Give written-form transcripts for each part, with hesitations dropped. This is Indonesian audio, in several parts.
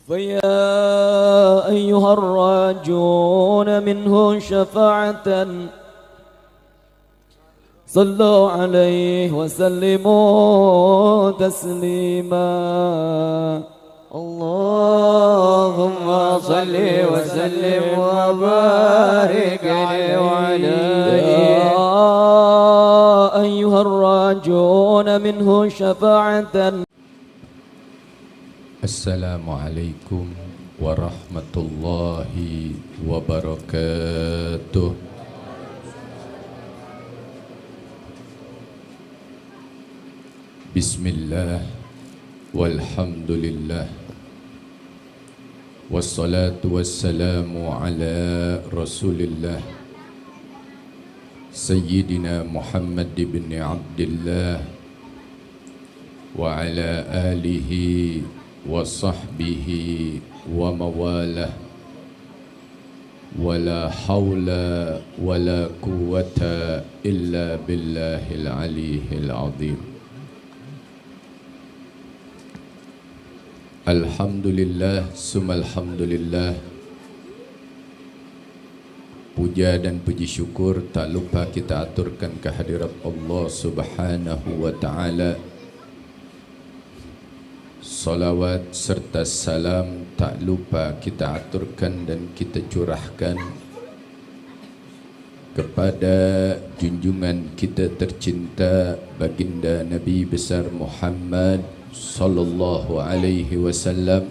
فيا أيها الراجون منه شفاعة صلوا عليه وسلموا تسليما اللهم صل وسلم وبارك عليه وعلى يا أيها الراجون منه شفاعة. Assalamualaikum warahmatullahi wabarakatuh. Bismillah walhamdulillah wassalatu wassalamu ala rasulillah Sayyidina Muhammad ibn Abdillah wa ala alihi wa sahbihi wa mawalah wala hawla wala quwwata illa billahil aliyyil azim. Alhamdulillah summa alhamdulillah. Puja dan puji syukur tak lupa kita aturkan kehadirat Allah Subhanahu wa ta'ala. Salawat serta salam tak lupa kita aturkan dan kita curahkan kepada junjungan kita tercinta baginda Nabi besar Muhammad sallallahu alaihi wasallam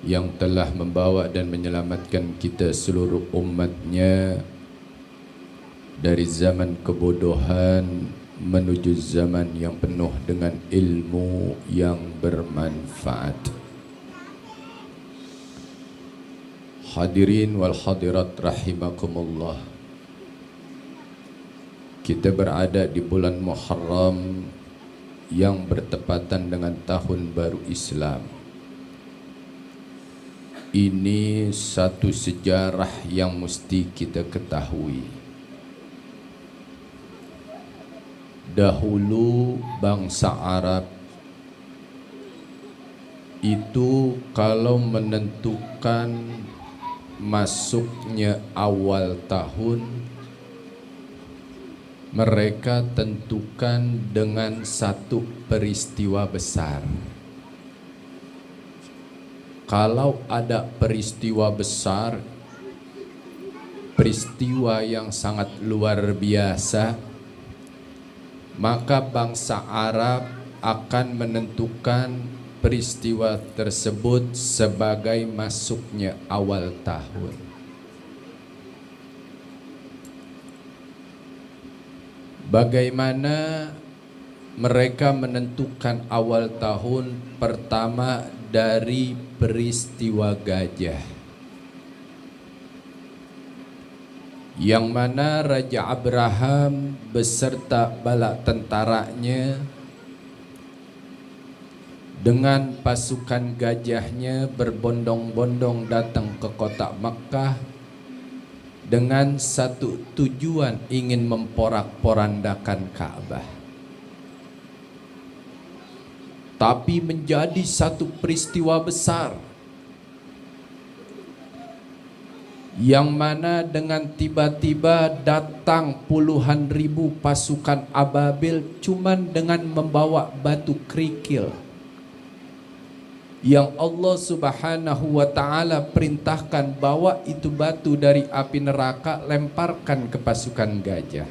yang telah membawa dan menyelamatkan kita seluruh umatnya dari zaman kebodohan menuju zaman yang penuh dengan ilmu yang bermanfaat. Hadirin wal hadirat rahimakumullah. Kita berada di bulan Muharram yang bertepatan dengan tahun baru Islam. Ini satu sejarah yang mesti kita ketahui. Dahulu bangsa Arab itu kalau menentukan masuknya awal tahun, mereka tentukan dengan satu peristiwa besar. Kalau ada peristiwa besar, peristiwa yang sangat luar biasa, maka bangsa Arab akan menentukan peristiwa tersebut sebagai masuknya awal tahun. Bagaimana mereka menentukan awal tahun? Pertama dari peristiwa gajah, yang mana Raja Abraham beserta bala tentaranya dengan pasukan gajahnya berbondong-bondong datang ke kota Makkah dengan satu tujuan, ingin memporak-porandakan Ka'bah. Tapi menjadi satu peristiwa besar yang mana dengan tiba-tiba datang puluhan ribu pasukan ababil cuman dengan membawa batu kerikil yang Allah Subhanahu wa ta'ala perintahkan bawa itu batu dari api neraka, lemparkan ke pasukan gajah.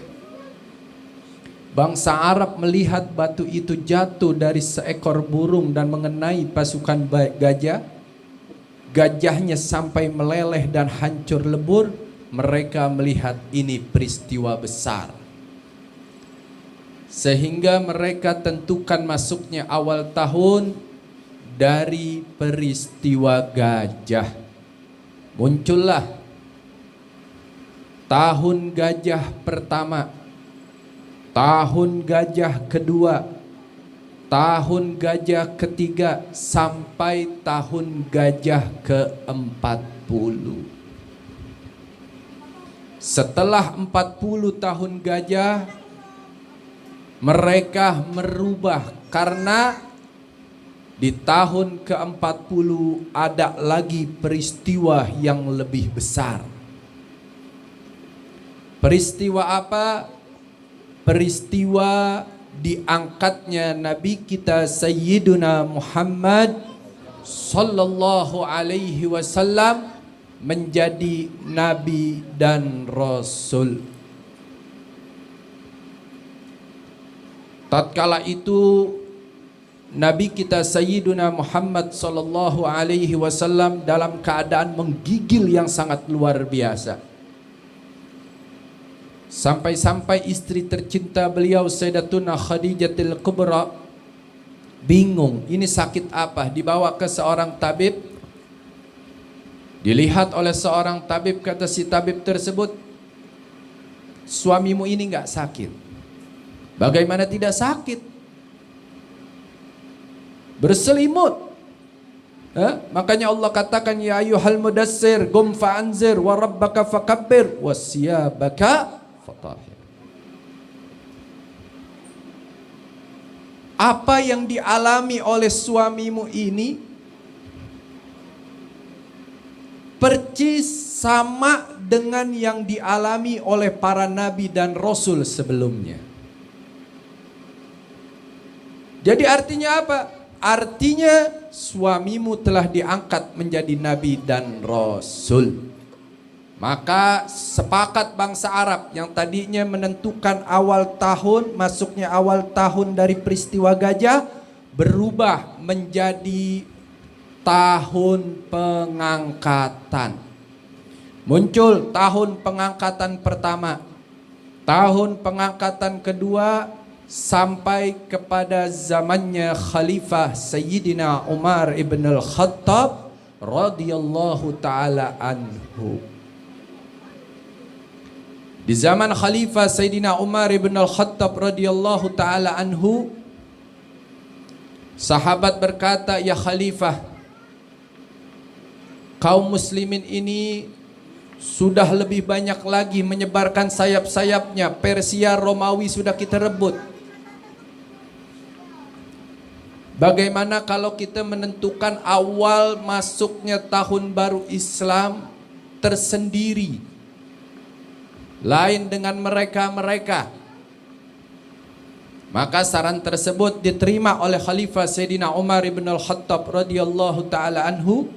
Bangsa Arab melihat batu itu jatuh dari seekor burung dan mengenai pasukan gajah. Gajahnya sampai meleleh dan hancur lebur. Mereka melihat ini peristiwa besar, sehingga mereka tentukan masuknya awal tahun dari peristiwa gajah. Muncullah tahun gajah pertama, tahun gajah kedua, tahun gajah ketiga, sampai tahun gajah ke-40. Setelah 40 tahun gajah, mereka merubah karena Di tahun ke-40 ada lagi peristiwa yang lebih besar. Peristiwa apa? Peristiwa diangkatnya Nabi kita Sayyiduna Muhammad sallallahu alaihi wasallam menjadi nabi dan rasul. Tatkala itu Nabi kita Sayyiduna Muhammad sallallahu alaihi wasallam dalam keadaan menggigil yang sangat luar biasa. Sampai-sampai istri tercinta beliau Sayyidatuna Khadijatul Kubra bingung, ini sakit apa? Dibawa ke seorang tabib. Dilihat oleh seorang tabib, kata si tabib tersebut, suamimu ini enggak sakit. Bagaimana tidak sakit? Berselimut. Makanya Allah katakan, ya ayyuhal mudassir qum fa'anzir wa rabbaka fakabbir wasiyabaka fatahhir. Apa yang dialami oleh suamimu ini percis sama dengan yang dialami oleh para nabi dan rasul sebelumnya. Jadi artinya apa? Artinya suamimu telah diangkat menjadi nabi dan rasul. Maka sepakat bangsa Arab yang tadinya menentukan awal tahun, masuknya awal tahun dari peristiwa gajah, berubah menjadi tahun pengangkatan. Muncul tahun pengangkatan pertama, tahun pengangkatan kedua, sampai kepada zamannya Khalifah Sayyidina Umar ibn al-Khattab radhiyallahu ta'ala anhu. Di zaman Khalifah Sayyidina Umar ibn al-Khattab radhiyallahu ta'ala anhu, sahabat berkata, ya Khalifah, kaum muslimin ini sudah lebih banyak lagi menyebarkan sayap-sayapnya. Persia, Romawi sudah kita rebut. Bagaimana kalau kita menentukan awal masuknya tahun baru Islam tersendiri, lain dengan mereka-mereka? Maka saran tersebut diterima oleh Khalifah Sayyidina Umar ibn al-Khattab radhiyallahu ta'ala anhu.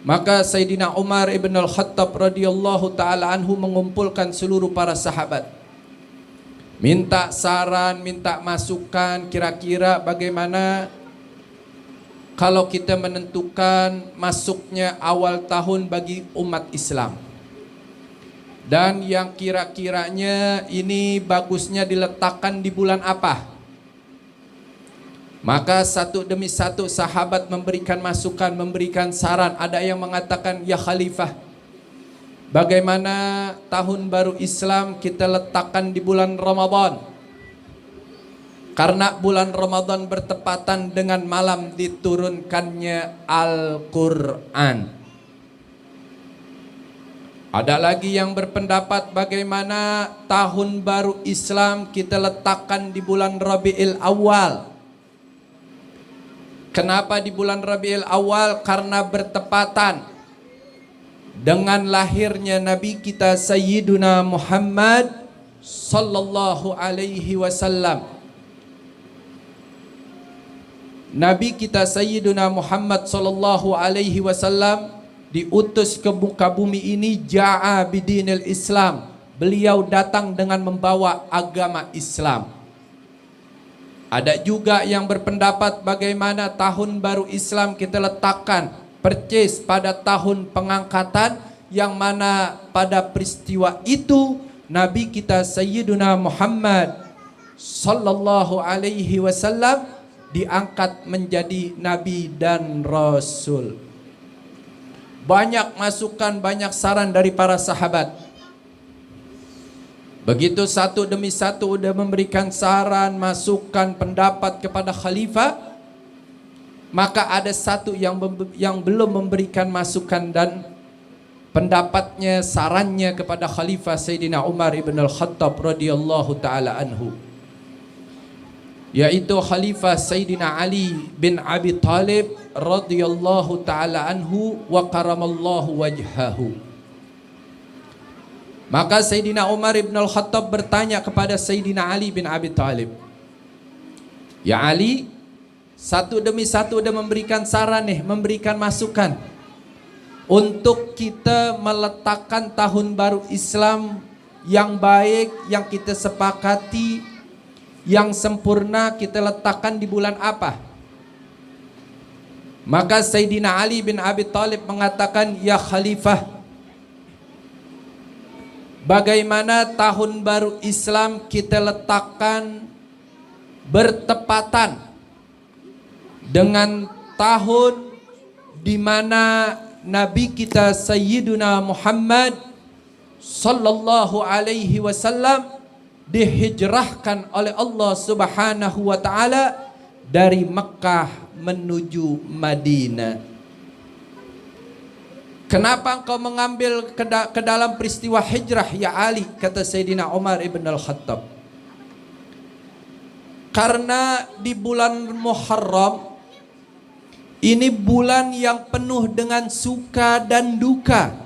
Maka Sayyidina Umar ibn al-Khattab radhiyallahu ta'ala anhu mengumpulkan seluruh para sahabat, minta saran, minta masukan, kira-kira bagaimana kalau kita menentukan masuknya awal tahun bagi umat Islam. Dan yang kira-kiranya ini bagusnya diletakkan di bulan apa? Maka satu demi satu sahabat memberikan masukan, memberikan saran. Ada yang mengatakan, ya Khalifah, bagaimana tahun baru Islam kita letakkan di bulan Ramadan? Karena bulan Ramadan bertepatan dengan malam diturunkannya Al-Quran. Ada lagi yang berpendapat bagaimana tahun baru Islam kita letakkan di bulan Rabiul Awal. Kenapa di bulan Rabiul Awal? Karena bertepatan dengan lahirnya Nabi kita Sayyiduna Muhammad sallallahu alaihi wasallam. Nabi kita Sayyiduna Muhammad sallallahu alaihi wasallam diutus ke muka bumi ini ja'a bidinil Islam. Beliau datang dengan membawa agama Islam. Ada juga yang berpendapat bagaimana tahun baru Islam kita letakkan percis pada tahun pengangkatan, yang mana pada peristiwa itu Nabi kita Sayyiduna Muhammad sallallahu alaihi wasallam diangkat menjadi nabi dan rasul. Banyak masukan, banyak saran dari para sahabat. Begitu satu demi satu udah memberikan saran, masukan, pendapat kepada khalifah, maka ada satu yang belum memberikan masukan dan pendapatnya, sarannya kepada Khalifah Sayyidina Umar ibn al-Khattab radhiyallahu ta'ala anhu. yaitu Khalifah Sayyidina Ali bin Abi Thalib radhiyallahu taala anhu wa karamallahu wajhahu. Maka Sayyidina Umar ibn al-Khattab bertanya kepada Sayyidina Ali bin Abi Thalib, "Ya Ali, satu demi satu udah memberikan saran nih, memberikan masukan untuk kita meletakkan tahun baru Islam yang baik, yang kita sepakati, yang sempurna, kita letakkan di bulan apa?" Maka Sayyidina Ali bin Abi Thalib mengatakan, "Ya Khalifah, bagaimana tahun baru Islam kita letakkan bertepatan dengan tahun di mana Nabi kita Sayyiduna Muhammad sallallahu alaihi wasallam dihijrahkan oleh Allah Subhanahu wa taala dari Mekah menuju Madinah. Kenapa engkau mengambil ke dalam peristiwa hijrah ya Ali?" kata Sayyidina Umar ibn al-Khattab. "Karena di bulan Muharram ini bulan yang penuh dengan suka dan duka.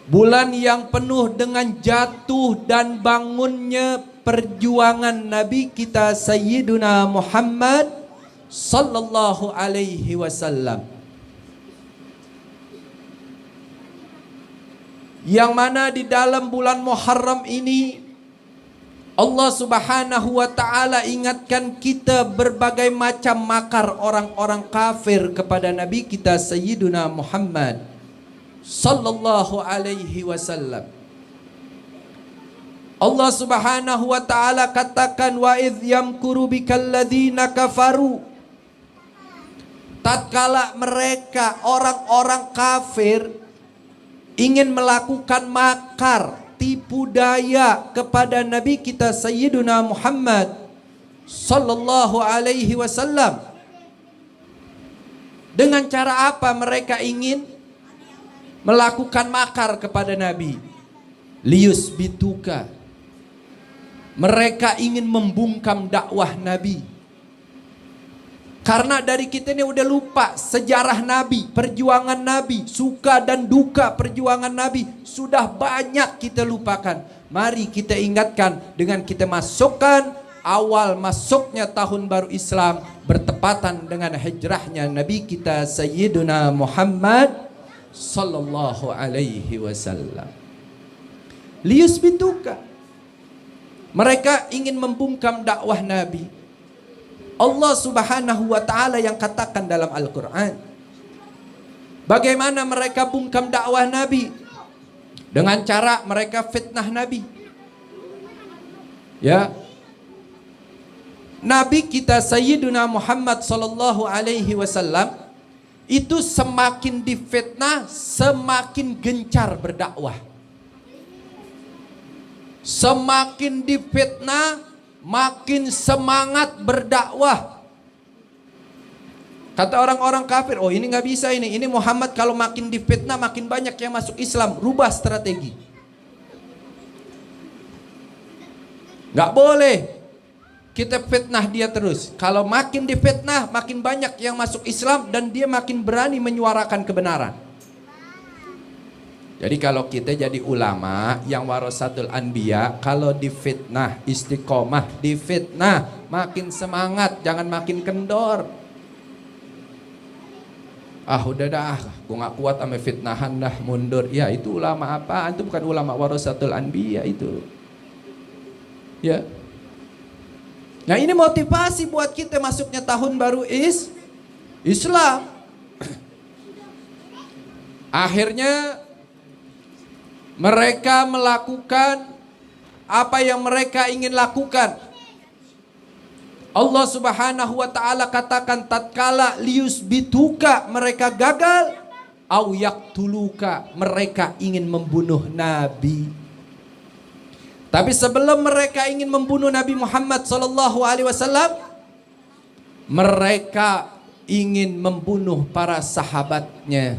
Bulan yang penuh dengan jatuh dan bangunnya perjuangan Nabi kita Sayyiduna Muhammad sallallahu alaihi wasallam. Yang mana di dalam bulan Muharram ini Allah Subhanahu wa taala ingatkan kita berbagai macam makar orang-orang kafir kepada Nabi kita Sayyiduna Muhammad sallallahu alaihi wasallam. Allah Subhanahu wa taala katakan, "Wa idh yamkuru bikal ladzina kafaru." Tatkala mereka orang-orang kafir ingin melakukan makar, tipu daya kepada Nabi kita Sayyiduna Muhammad sallallahu alaihi wasallam. Dengan cara apa mereka ingin melakukan makar kepada Nabi? Liyusbituka. Mereka ingin membungkam dakwah Nabi. Karena dari kita ini udah lupa sejarah Nabi, perjuangan Nabi, suka dan duka perjuangan Nabi. Sudah banyak kita lupakan. Mari kita ingatkan dengan kita masukkan awal masuknya tahun baru Islam bertepatan dengan hijrahnya Nabi kita Sayyiduna Muhammad sallallahu alaihi wasallam. Liyusbituka. Mereka ingin membungkam dakwah Nabi. Allah Subhanahu wa taala yang katakan dalam Al-Qur'an. Bagaimana mereka bungkam dakwah Nabi? Dengan cara mereka fitnah Nabi. Ya. Nabi kita Sayyiduna Muhammad sallallahu alaihi wasallam itu semakin difitnah, semakin gencar berdakwah. Semakin difitnah, makin semangat berdakwah. Kata orang-orang kafir, "Oh ini nggak bisa ini Muhammad kalau makin difitnah makin banyak yang masuk Islam, rubah strategi." Nggak boleh kita fitnah dia terus. Kalau makin difitnah makin banyak yang masuk Islam dan dia makin berani menyuarakan kebenaran. Jadi kalau kita jadi ulama yang warasatul anbiya, kalau difitnah istiqomah, difitnah makin semangat, jangan makin kendor. Ah udah dah, gue gak kuat sama fitnahan dah, mundur. Ya itu ulama apaan? Itu bukan ulama warasatul anbiya itu. Ya. Nah ini motivasi buat kita masuknya tahun baru Islam. Akhirnya mereka melakukan apa yang mereka ingin lakukan. Allah Subhanahu wa taala katakan tatkala liyusbituka, mereka gagal, au yaqtuluka, mereka ingin membunuh Nabi. Tapi sebelum mereka ingin membunuh Nabi Muhammad sallallahu alaihi wasallam, mereka ingin membunuh para sahabatnya.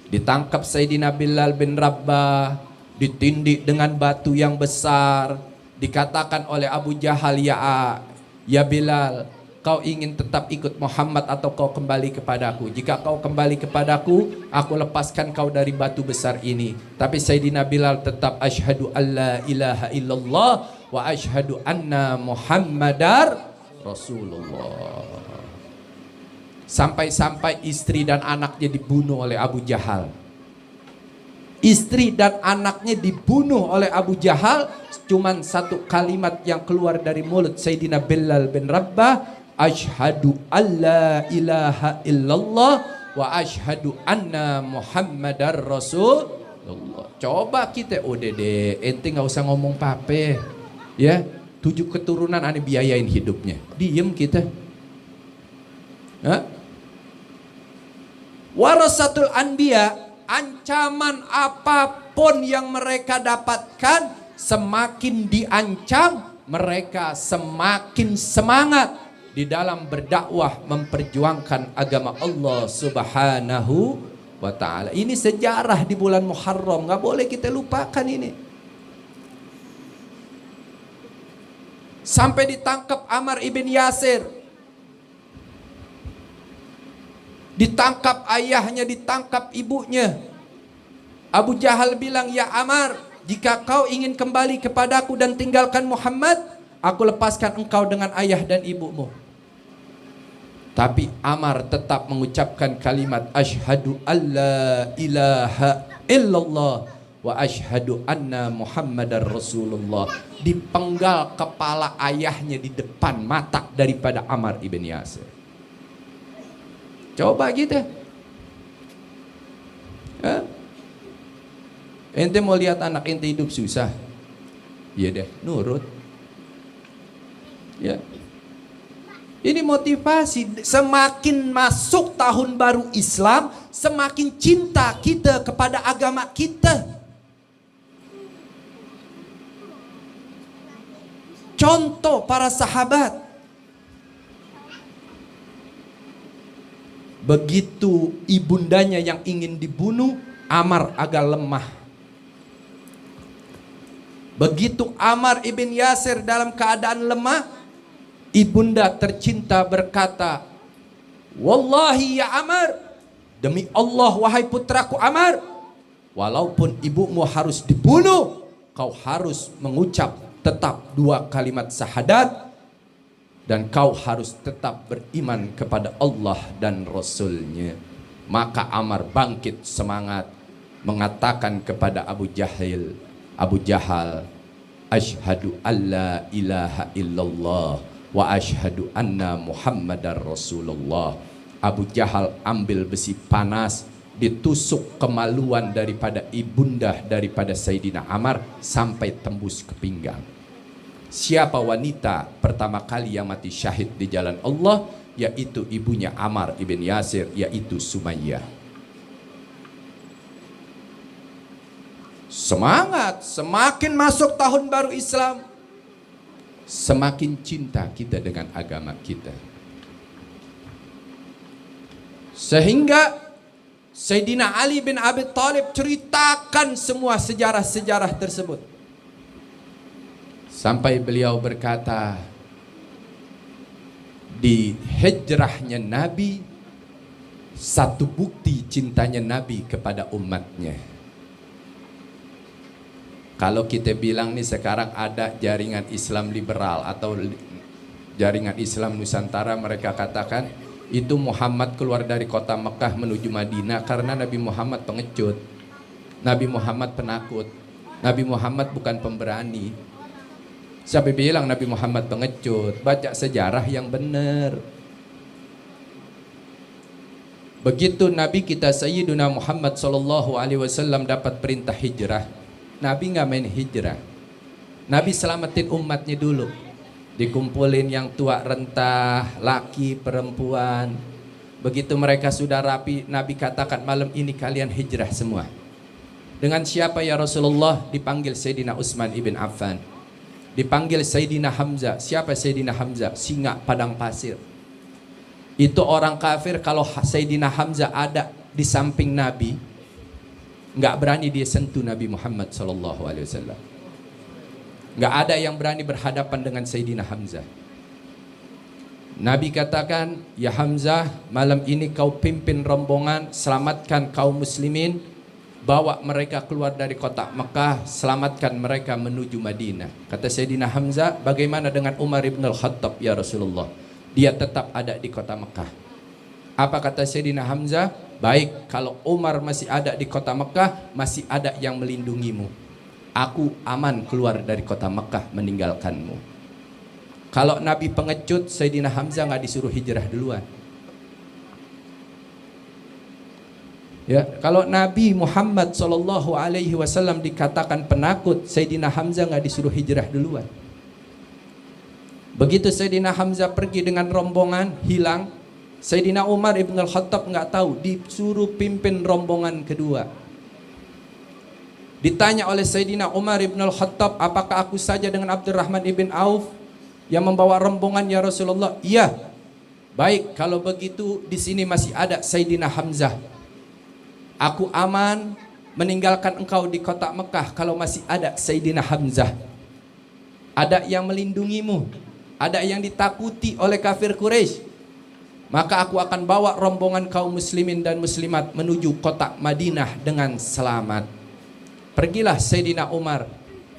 Ditangkap Sayyidina Bilal bin Rabah, ditindik dengan batu yang besar, Dikatakan oleh Abu Jahal, ya Bilal, kau ingin tetap ikut Muhammad atau kau kembali kepadaku? Jika kau kembali kepadaku, aku lepaskan kau dari batu besar ini. Tapi Sayyidina Bilal tetap asyhadu alla ilaha illallah wa asyhadu anna Muhammadar Rasulullah. Sampai-sampai istri dan anaknya dibunuh oleh Abu Jahal. Istri dan anaknya dibunuh oleh Abu Jahal. Cuman satu kalimat yang keluar dari mulut Sayyidina Bilal bin Rabah, asyhadu alla ilaha illallah wa asyhadu anna Muhammadar Rasulullah. Coba kita deh, ente nggak usah ngomong pape, ya. 7 keturunan aneh biayain hidupnya, diem kita. Warasatul anbiya, ancaman apapun yang mereka dapatkan, semakin diancam, mereka semakin semangat di dalam berdakwah memperjuangkan agama Allah Subhanahu wa ta'ala. Ini sejarah di bulan Muharram, nggak boleh kita lupakan ini. Sampai ditangkap Ammar ibn Yasir, ditangkap ayahnya, ditangkap ibunya. Abu Jahal bilang, ya Ammar, jika kau ingin kembali kepadaku dan tinggalkan Muhammad, aku lepaskan engkau dengan ayah dan ibumu. Tapi Ammar tetap mengucapkan kalimat asyhadu alla ilaha illallah wa asyhadu anna Muhammadar Rasulullah. Dipenggal kepala ayahnya di depan mata daripada Ammar ibn Yasir. Coba kita. Ente mau lihat anak ente hidup susah? Iya deh, nurut. Ya. Ini motivasi. Semakin masuk tahun baru Islam, semakin cinta kita kepada agama kita. Contoh para sahabat. Begitu ibundanya yang ingin dibunuh, Ammar agak lemah. Begitu Ammar ibn Yasir dalam keadaan lemah, ibunda tercinta berkata, wallahi ya Ammar, demi Allah wahai putraku Ammar, walaupun ibumu harus dibunuh, kau harus mengucap tetap 2 kalimat syahadat, dan kau harus tetap beriman kepada Allah dan Rasulnya. Maka Ammar bangkit semangat, mengatakan kepada Abu Jahal, asyhadu alla ilaha illallah wa asyhadu anna Muhammadar Rasulullah. Abu Jahal ambil besi panas, ditusuk kemaluan daripada ibunda daripada Sayyidina Ammar sampai tembus ke pinggang. Siapa wanita pertama kali yang mati syahid di jalan Allah? Yaitu ibunya Ammar ibn Yasir, yaitu Sumayyah. Semangat, semakin masuk tahun baru Islam, semakin cinta kita dengan agama kita. Sehingga Sayyidina Ali bin Abi Thalib ceritakan semua sejarah-sejarah tersebut. Sampai beliau berkata, di hijrahnya Nabi, satu bukti cintanya Nabi kepada umatnya. Kalau kita bilang nih sekarang ada jaringan Islam liberal atau jaringan Islam Nusantara, mereka katakan itu Muhammad keluar dari kota Mekah menuju Madinah karena Nabi Muhammad pengecut, Nabi Muhammad penakut, Nabi Muhammad bukan pemberani. Siapa bilang Nabi Muhammad pengecut? Baca sejarah yang benar. Begitu Nabi kita Sayyiduna Muhammad SAW dapat perintah hijrah, Nabi nggak main hijrah. Nabi selamatin umatnya dulu. Dikumpulin yang tua renta, laki, perempuan. Begitu mereka sudah rapi, Nabi katakan malam ini kalian hijrah semua. Dengan siapa ya Rasulullah? Dipanggil Sayyidina Utsman ibn Affan. Dipanggil Sayyidina Hamzah. Siapa Sayyidina Hamzah? Singa padang pasir. Itu orang kafir, kalau Sayyidina Hamzah ada di samping Nabi, nggak berani dia sentuh Nabi Muhammad SAW. Nggak ada yang berani berhadapan dengan Sayyidina Hamzah. Nabi katakan, ya Hamzah, malam ini kau pimpin rombongan, selamatkan kaum muslimin, bawa mereka keluar dari kota Mekah, selamatkan mereka menuju Madinah. Kata Sayyidina Hamzah, bagaimana dengan Umar ibn al-Khattab ya Rasulullah? Dia tetap ada di kota Mekah. Apa kata Sayyidina Hamzah? Baik, kalau Umar masih ada di kota Mekah, masih ada yang melindungimu. Aku aman keluar dari kota Mekah meninggalkanmu. Kalau Nabi pengecut, Sayyidina Hamzah nggak disuruh hijrah duluan. Ya, kalau Nabi Muhammad SAW dikatakan penakut, Sayyidina Hamzah nggak disuruh hijrah duluan. Begitu Sayyidina Hamzah pergi dengan rombongan, hilang, Sayyidina Umar ibn al-Khattab nggak tahu, disuruh pimpin rombongan kedua. Ditanya oleh Sayyidina Umar ibn al-Khattab, apakah aku saja dengan Abdurrahman ibn Auf yang membawa rombongan ya Rasulullah? Iya. Baik, kalau begitu di sini masih ada Sayyidina Hamzah. Aku aman meninggalkan engkau di kota Mekah kalau masih ada Sayyidina Hamzah. Ada yang melindungimu, ada yang ditakuti oleh kafir Quraisy. Maka aku akan bawa rombongan kaum muslimin dan muslimat menuju kota Madinah dengan selamat. Pergilah Sayyidina Umar.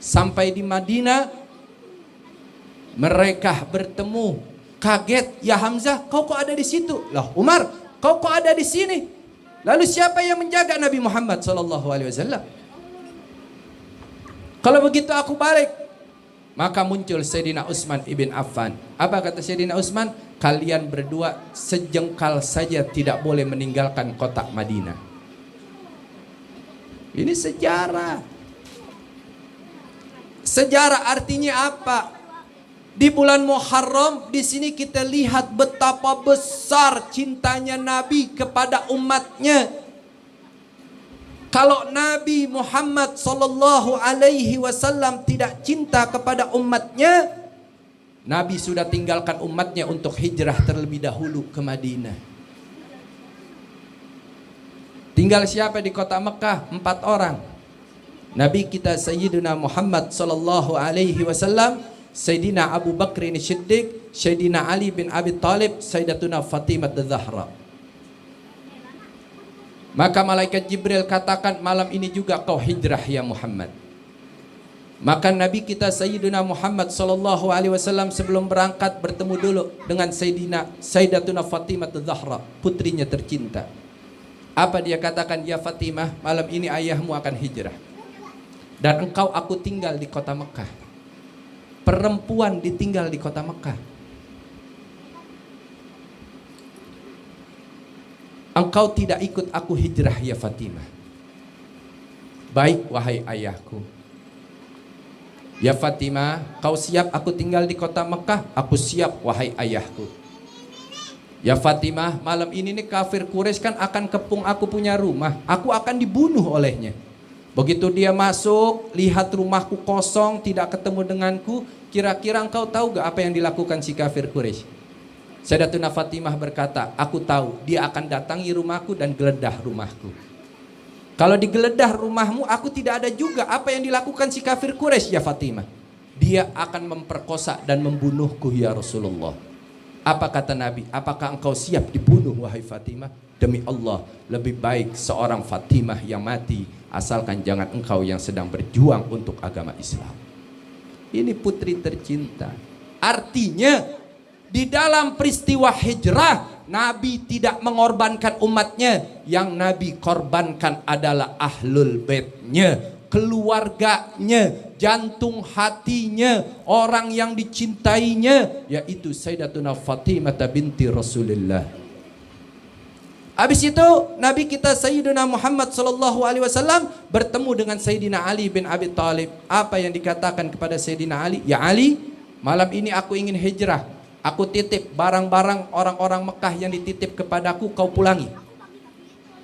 Sampai di Madinah, mereka bertemu. Kaget, ya Hamzah, kau kok ada di situ? Lah Umar, kau kok ada di sini? Lalu siapa yang menjaga Nabi Muhammad SAW? Kalau begitu aku balik. Maka muncul Sayyidina Utsman ibn Affan. Apa kata Sayyidina Utsman? Kalian berdua sejengkal saja tidak boleh meninggalkan kota Madinah. Ini sejarah. Sejarah artinya apa? Di bulan Muharram di sini kita lihat betapa besar cintanya Nabi kepada umatnya. Kalau Nabi Muhammad SAW tidak cinta kepada umatnya, Nabi sudah tinggalkan umatnya untuk hijrah terlebih dahulu ke Madinah. Tinggal siapa di kota Mekah? 4 orang. Nabi kita Sayyidina Muhammad SAW, Sayyidina Abu Bakr Siddiq, Sayyidina Ali bin Abi Thalib, Sayyidatuna Fatimah Az-Zahra. Maka malaikat Jibril katakan, malam ini juga kau hijrah ya Muhammad. Maka Nabi kita Sayyidina Muhammad SAW sebelum berangkat bertemu dulu dengan Sayyidatuna Fatimah Az-Zahra, putrinya tercinta. Apa dia katakan? Ya Fatimah, malam ini ayahmu akan hijrah. Dan engkau aku tinggal di kota Mekah. Perempuan ditinggal di kota Mekah. Engkau tidak ikut aku hijrah ya Fatimah. Baik wahai ayahku. Ya Fatimah, kau siap aku tinggal di kota Mekah? Aku siap wahai ayahku. Ya Fatimah, malam ini nih kafir Quraisy kan akan kepung aku punya rumah. Aku akan dibunuh olehnya. Begitu dia masuk, lihat rumahku kosong, tidak ketemu denganku, kira-kira engkau tahu gak apa yang dilakukan si kafir Quraisy? Sayyidatuna Fatimah berkata, aku tahu, dia akan datangi rumahku dan geledah rumahku. Kalau digeledah rumahmu, aku tidak ada juga apa yang dilakukan si kafir Quraisy ya Fatimah. Dia akan memperkosa dan membunuhku ya Rasulullah. Apa kata Nabi? Apakah engkau siap dibunuh wahai Fatimah? Demi Allah, lebih baik seorang Fatimah yang mati, asalkan jangan engkau yang sedang berjuang untuk agama Islam. Ini putri tercinta. Artinya di dalam peristiwa hijrah, Nabi tidak mengorbankan umatnya. Yang Nabi korbankan adalah ahlul baitnya, keluarganya, jantung hatinya, orang yang dicintainya, yaitu Sayyidatuna Fatimah binti Rasulullah. Habis itu Nabi kita Sayyidina Muhammad SAW bertemu dengan Sayyidina Ali bin Abi Thalib. Apa yang dikatakan kepada Sayyidina Ali? Ya Ali, malam ini aku ingin hijrah. Aku titip barang-barang orang-orang Mekah yang dititip kepadaku, kau pulangi.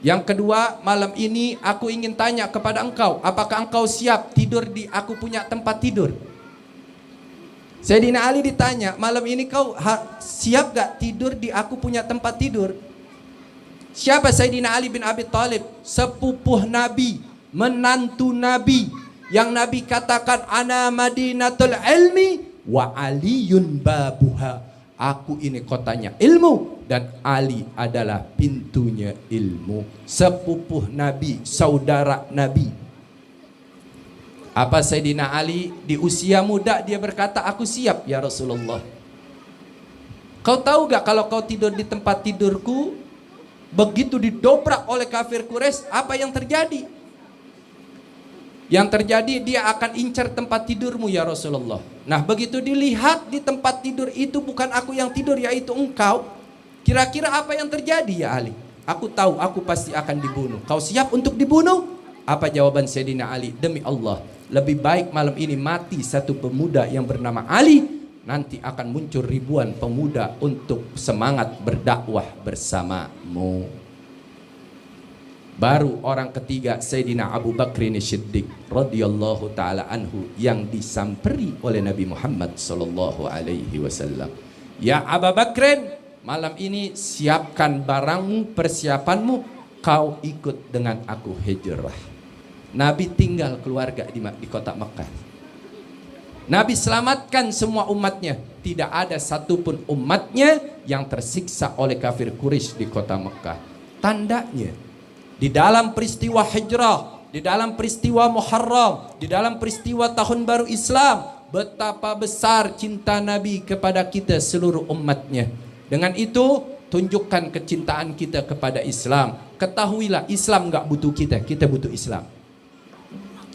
Yang kedua, malam ini aku ingin tanya kepada engkau, apakah engkau siap tidur di aku punya tempat tidur? Sayyidina Ali ditanya, malam ini kau siap gak tidur di aku punya tempat tidur? Siapa Sayyidina Ali bin Abi Thalib? Sepupuh Nabi, menantu Nabi, Yang Nabi katakan, ana madinatul ilmi wa aliyun babuha. Aku ini kotanya ilmu dan Ali adalah pintunya ilmu. Sepupuh Nabi, saudara Nabi. Apa Sayyidina Ali di usia muda dia berkata, aku siap ya Rasulullah. Kau tahu gak kalau kau tidur di tempat tidurku, begitu didobrak oleh kafir Quraisy, apa yang terjadi? Yang terjadi dia akan incar tempat tidurmu ya Rasulullah. Nah begitu dilihat di tempat tidur itu bukan aku yang tidur, yaitu engkau. Kira-kira apa yang terjadi ya Ali? Aku tahu aku pasti akan dibunuh. Kau siap untuk dibunuh? Apa jawaban Sayyidina Ali? Demi Allah, lebih baik malam ini mati satu pemuda yang bernama Ali. Nanti akan muncul ribuan pemuda untuk semangat berdakwah bersamamu. Baru orang ketiga Sayyidina Abu Bakrin Siddiq radhiyallahu taala anhu yang disamperi oleh Nabi Muhammad sallallahu alaihi wasallam. Ya Abu Bakrin, malam ini siapkan barangmu, persiapanmu, kau ikut dengan aku hijrah. Nabi tinggal keluarga di kota Mekah. Nabi selamatkan semua umatnya. Tidak ada satupun umatnya yang tersiksa oleh kafir Quraisy di kota Mekah. Tandanya di dalam peristiwa hijrah, di dalam peristiwa Muharram, di dalam peristiwa tahun baru Islam, betapa besar cinta Nabi kepada kita seluruh umatnya. Dengan itu tunjukkan kecintaan kita kepada Islam. Ketahuilah Islam gak butuh kita, kita butuh Islam.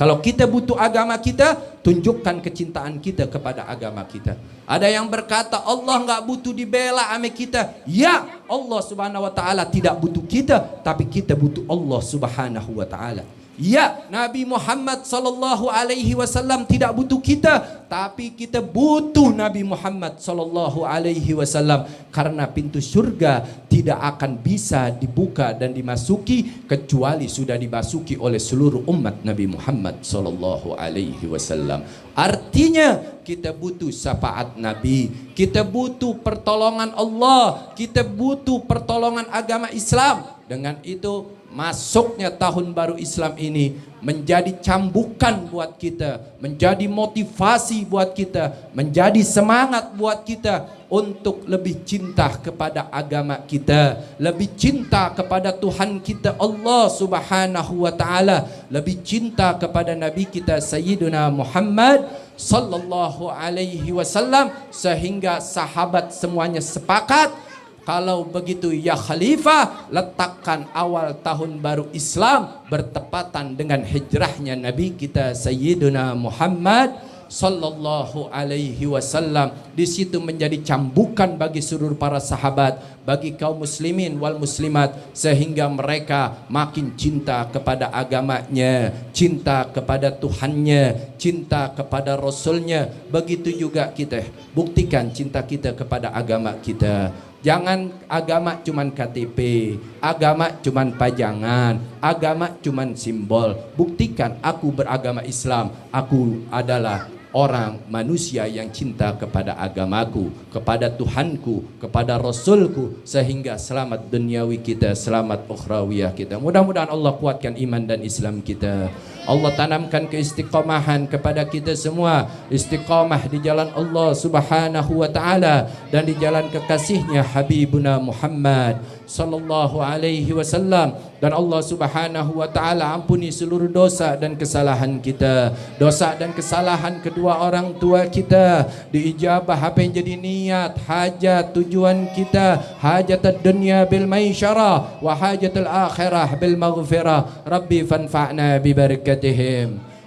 Kalau kita butuh agama kita, tunjukkan kecintaan kita kepada agama kita. Ada yang berkata Allah nggak butuh dibela ame kita. Ya, Allah subhanahu wa ta'ala tidak butuh kita, tapi kita butuh Allah subhanahu wa ta'ala. Ya, Nabi Muhammad sallallahu alaihi wasallam tidak butuh kita, tapi kita butuh Nabi Muhammad sallallahu alaihi wasallam, karena pintu surga tidak akan bisa dibuka dan dimasuki kecuali sudah dimasuki oleh seluruh umat Nabi Muhammad sallallahu alaihi wasallam. Artinya kita butuh syafaat Nabi, kita butuh pertolongan Allah, kita butuh pertolongan agama Islam. Dengan itu masuknya tahun baru Islam ini menjadi cambukan buat kita, menjadi motivasi buat kita, menjadi semangat buat kita untuk lebih cinta kepada agama kita, lebih cinta kepada Tuhan kita Allah subhanahu wa ta'ala, lebih cinta kepada Nabi kita Sayyiduna Muhammad sallallahu alaihi wasallam, sehingga sahabat semuanya sepakat, kalau begitu ya Khalifah, letakkan awal tahun baru Islam bertepatan dengan hijrahnya Nabi kita Sayyiduna Muhammad sallallahu alaihi wasallam. Di situ menjadi cambukan bagi seluruh para sahabat, bagi kaum muslimin wal muslimat, sehingga mereka makin cinta kepada agamanya, cinta kepada Tuhannya, cinta kepada Rasulnya. Begitu juga kita, buktikan cinta kita kepada agama kita. Jangan agama cuman KTP, agama cuman pajangan, agama cuman simbol. Buktikan aku beragama Islam, aku adalah orang manusia yang cinta kepada agamaku, kepada Tuhanku, kepada Rasulku, sehingga selamat duniawi kita, selamat ukhrawiyah kita. Mudah-mudahan Allah kuatkan iman dan Islam kita. Allah tanamkan keistiqomahan kepada kita semua, istiqamah di jalan Allah subhanahu wa ta'ala dan di jalan kekasihnya Habibuna Muhammad sallallahu alaihi wasallam. Dan Allah subhanahu wa ta'ala ampuni seluruh dosa dan kesalahan kita, dosa dan kesalahan kedua orang tua kita, diijabah apa yang jadi niat, hajat, tujuan kita, hajat dunia bil maisyarah wa hajat akhirah bil maghfirah. Rabbi fanfa'na bi barakatihim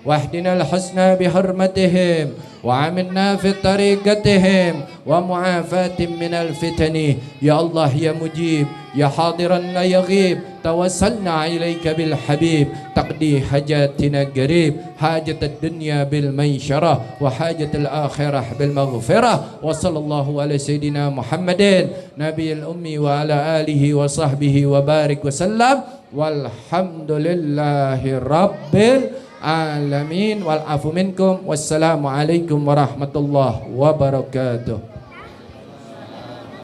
واهدنا الحسنى بحرمتهم وعاملنا في طريقتهم ومعافاة من الفتن. يا الله يا مجيب يا حاضرا لا يغيب، توسلنا إليك بالحبيب تقضي حاجاتنا قريب، حاجة الدنيا بالميشرة وحاجة الآخرة بالمغفرة. وصلى الله على سيدنا محمد نبي الأمي وعلى آله وصحبه وبارك وسلم والحمد لله رب alamin wal afu minkum. Wassalamualaikum warahmatullahi wabarakatuh.